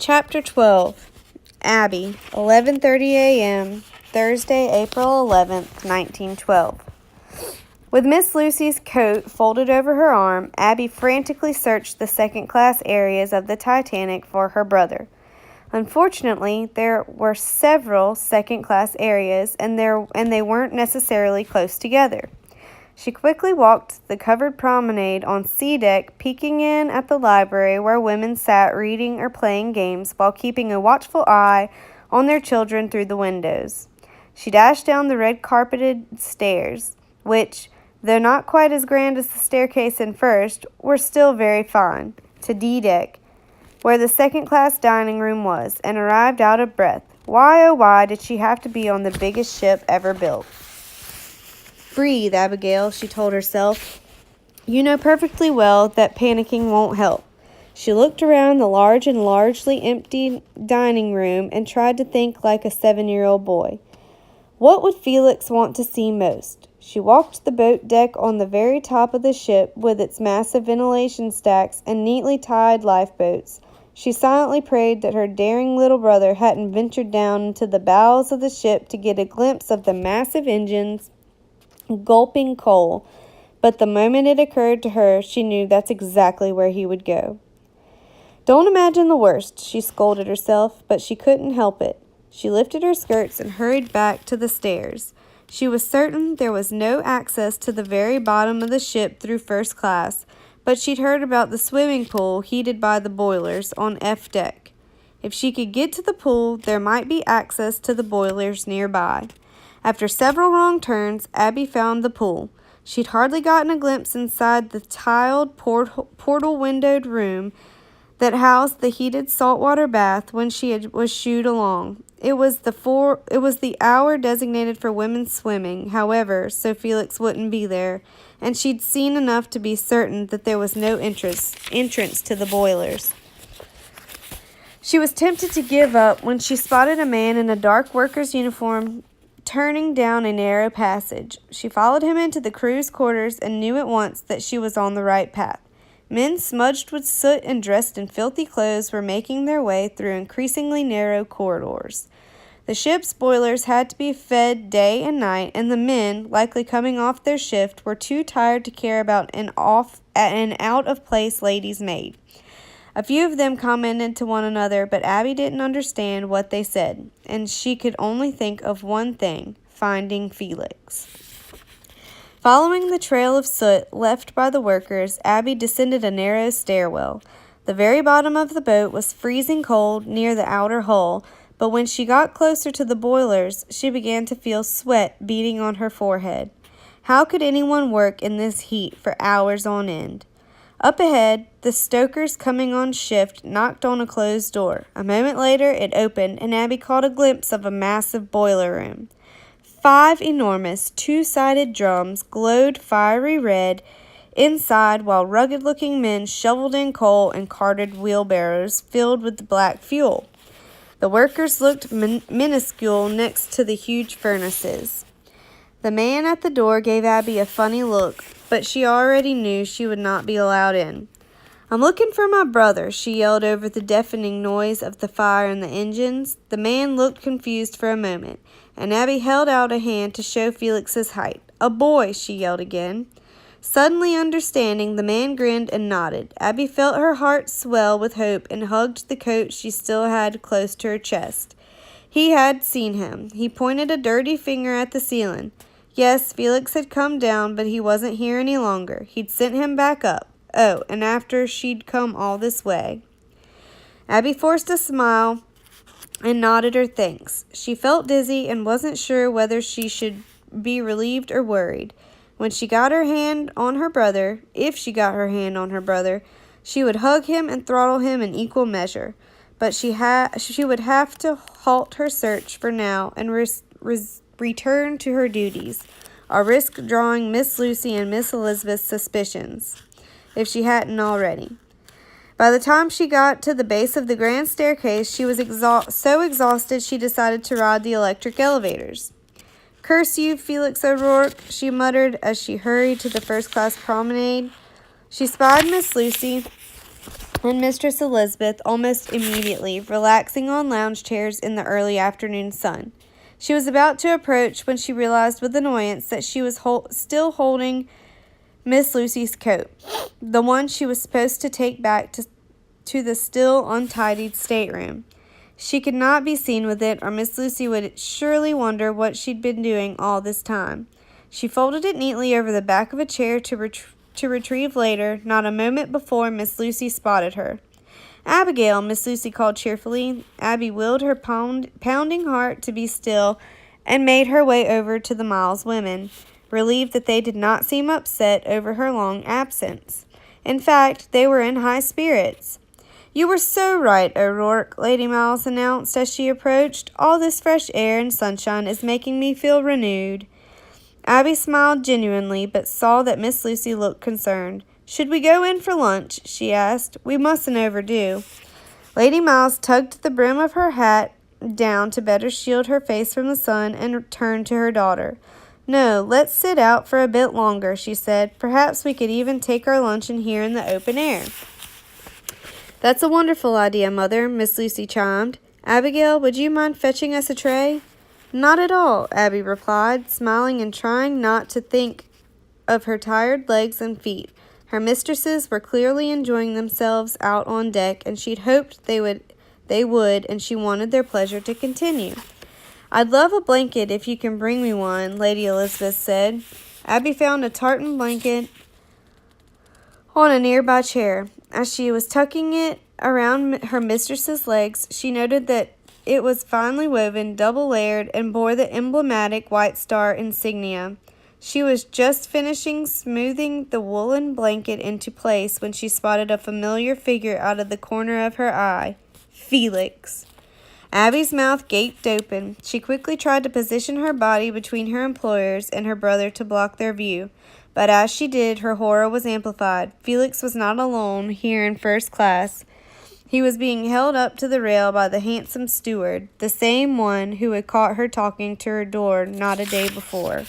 Chapter 12. Abby, 11:30 a.m., Thursday, April 11th, 1912. With Miss Lucy's coat folded over her arm, Abby frantically searched the second-class areas of the Titanic for her brother. Unfortunately, there were several second-class areas, and they weren't necessarily close together. She quickly walked the covered promenade on C deck, peeking in at the library where women sat reading or playing games while keeping a watchful eye on their children through the windows. She dashed down the red-carpeted stairs, which, though not quite as grand as the staircase in first, were still very fine, to D deck, where the second-class dining room was, and arrived out of breath. Why, oh why, did she have to be on the biggest ship ever built? Breathe, Abigail, she told herself. You know perfectly well that panicking won't help. She looked around the large and largely empty dining room and tried to think like a 7-year-old boy. What would Felix want to see most? She walked the boat deck on the very top of the ship with its massive ventilation stacks and neatly tied lifeboats. She silently prayed that her daring little brother hadn't ventured down into the bowels of the ship to get a glimpse of the massive engines gulping coal, but the moment it occurred to her, she knew that's exactly where he would go. Don't imagine the worst, she scolded herself, but she couldn't help it. She lifted her skirts and hurried back to the stairs. She was certain there was no access to the very bottom of the ship through first class, but she'd heard about the swimming pool heated by the boilers on F deck. If she could get to the pool, there might be access to the boilers nearby. After several wrong turns, Abby found the pool. She'd hardly gotten a glimpse inside the tiled, portal-windowed room that housed the heated saltwater bath when she was shooed along. It was the hour designated for women's swimming, however, so Felix wouldn't be there, and she'd seen enough to be certain that there was no entrance to the boilers. She was tempted to give up when she spotted a man in a dark worker's uniform turning down a narrow passage. She followed him into the crew's quarters and knew at once that she was on the right path. Men smudged with soot and dressed in filthy clothes were making their way through increasingly narrow corridors. The ship's boilers had to be fed day and night, and the men, likely coming off their shift, were too tired to care about an out-of-place lady's maid. A few of them commented to one another, but Abby didn't understand what they said, and she could only think of one thing: finding Felix. Following the trail of soot left by the workers, Abby descended a narrow stairwell. The very bottom of the boat was freezing cold near the outer hull, but when she got closer to the boilers, she began to feel sweat beading on her forehead. How could anyone work in this heat for hours on end? Up ahead, the stokers coming on shift knocked on a closed door. A moment later, it opened, and Abby caught a glimpse of a massive boiler room. 5 enormous, two-sided drums glowed fiery red inside, while rugged-looking men shoveled in coal and carted wheelbarrows filled with the black fuel. The workers looked minuscule next to the huge furnaces. The man at the door gave Abby a funny look, but she already knew she would not be allowed in. I'm looking for my brother, she yelled over the deafening noise of the fire and the engines. The man looked confused for a moment, and Abby held out a hand to show Felix's height. A boy, she yelled again. Suddenly understanding, the man grinned and nodded. Abby felt her heart swell with hope and hugged the coat she still had close to her chest. He had seen him. He pointed a dirty finger at the ceiling. Yes, Felix had come down, but he wasn't here any longer. He'd sent him back up. Oh, and after she'd come all this way. Abby forced a smile and nodded her thanks. She felt dizzy and wasn't sure whether she should be relieved or worried. When she got her hand on her brother, if she got her hand on her brother, she would hug him and throttle him in equal measure. But she would have to halt her search for now and return to her duties, or risk drawing Miss Lucy and Miss Elizabeth's suspicions, if she hadn't already. By the time she got to the base of the grand staircase, she was so exhausted she decided to ride the electric elevators. Curse you, Felix O'Rourke, she muttered as she hurried to the first-class promenade. She spied Miss Lucy and Mistress Elizabeth almost immediately, relaxing on lounge chairs in the early afternoon sun. She was about to approach when she realized with annoyance that she was still holding Miss Lucy's coat, the one she was supposed to take back to the still untidied stateroom. She could not be seen with it, or Miss Lucy would surely wonder what she'd been doing all this time. She folded it neatly over the back of a chair to retrieve later, not a moment before Miss Lucy spotted her. "Abigail," Miss Lucy called cheerfully. Abby willed her pounding heart to be still and made her way over to the Miles women, relieved that they did not seem upset over her long absence. In fact, they were in high spirits. "You were so right, O'Rourke," Lady Miles announced as she approached. "All this fresh air and sunshine is making me feel renewed." Abby smiled genuinely, but saw that Miss Lucy looked concerned. "Should we go in for lunch?" she asked. "We mustn't overdo." Lady Miles tugged the brim of her hat down to better shield her face from the sun and turned to her daughter. "No, let's sit out for a bit longer," she said. "Perhaps we could even take our luncheon here in the open air." "That's a wonderful idea, Mother," Miss Lucy chimed. "Abigail, would you mind fetching us a tray?" "Not at all," Abby replied, smiling and trying not to think of her tired legs and feet. Her mistresses were clearly enjoying themselves out on deck, and she'd hoped they would, and she wanted their pleasure to continue. "I'd love a blanket if you can bring me one," Lady Elizabeth said. Abby found a tartan blanket on a nearby chair. As she was tucking it around her mistress's legs, she noted that it was finely woven, double-layered, and bore the emblematic White Star insignia. She was just finishing smoothing the woolen blanket into place when she spotted a familiar figure out of the corner of her eye. Felix. Abby's mouth gaped open. She quickly tried to position her body between her employers and her brother to block their view, but as she did, her horror was amplified. Felix was not alone here in first class. He was being held up to the rail by the handsome steward, the same one who had caught her talking to her door not a day before.